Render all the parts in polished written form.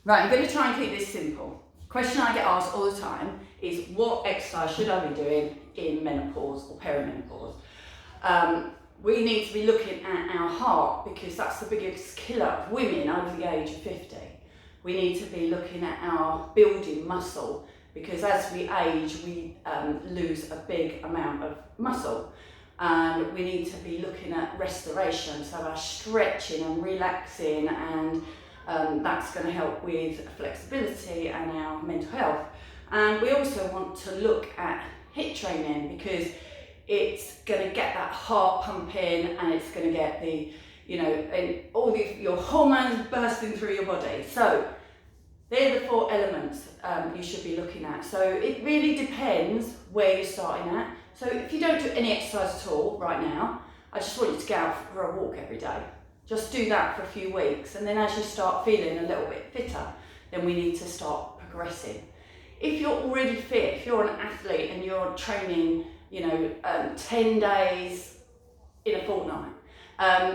Right, I'm going to try and keep this simple. Question I get asked all the time is, what exercise should I be doing in menopause or perimenopause? We need to be looking at our heart, because that's the biggest killer of women over the age of 50. We need to be looking at our building muscle, because as we age, we lose a big amount of muscle. And we need to be looking at restoration, so our stretching and relaxing, and that's going to help with flexibility and our mental health. And we also want to look at HITT training, because it's going to get that heart pumping, and it's going to get the, and all your hormones bursting through your body. So they're the 4 elements you should be looking at. So it really depends where you're starting at. So if you don't do any exercise at all right now, I just want you to go out for a walk every day. Just do that for a few weeks, and then as you start feeling a little bit fitter, then we need to start progressing. If you're already fit, if you're an athlete and you're training 10 days in a fortnight,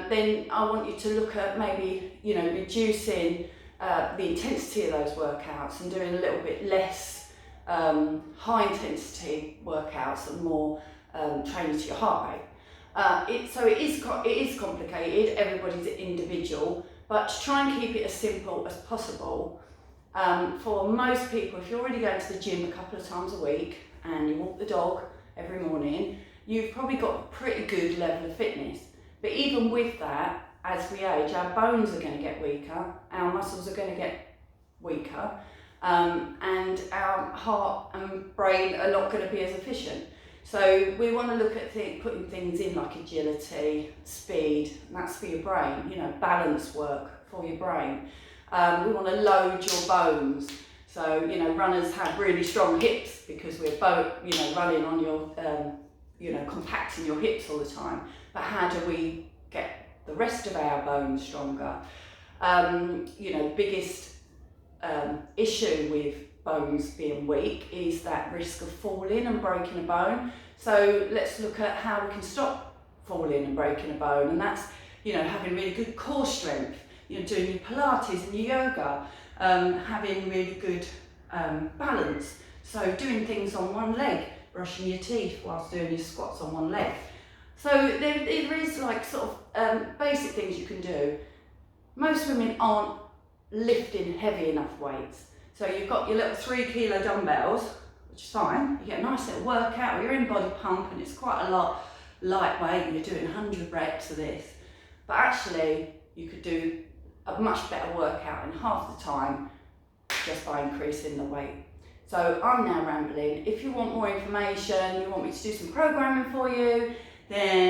then I want you to look at maybe, reducing the intensity of those workouts and doing a little bit less high intensity workouts and more training to your heart rate. It is complicated, everybody's individual, but to try and keep it as simple as possible. For most people, if you're already going to the gym a couple of times a week and you walk the dog every morning, you've probably got a pretty good level of fitness. But even with that, as we age, our bones are going to get weaker, our muscles are going to get weaker, and our heart and brain are not going to be as efficient. So we want to look at putting things in like agility, speed, and that's for your brain, balance work for your brain. We want to load your bones. So, runners have really strong hips because we're both, running on your, compacting your hips all the time. But how do we get the rest of our bones stronger? Biggest issue with bones being weak is that risk of falling and breaking a bone. So let's look at how we can stop falling and breaking a bone, and that's, having really good core strength, doing your Pilates and your yoga, having really good balance. So doing things on one leg, brushing your teeth whilst doing your squats on one leg. So there is like sort of basic things you can do. Most women aren't lifting heavy enough weights. So you've got your little 3 kilo dumbbells, which is fine. You get a nice little workout, you're in body pump, and it's quite a lot lightweight, and you're doing 100 reps of this. But actually, you could do a much better workout in half the time just by increasing the weight. So I'm now rambling. If you want more information, you want me to do some programming for you, then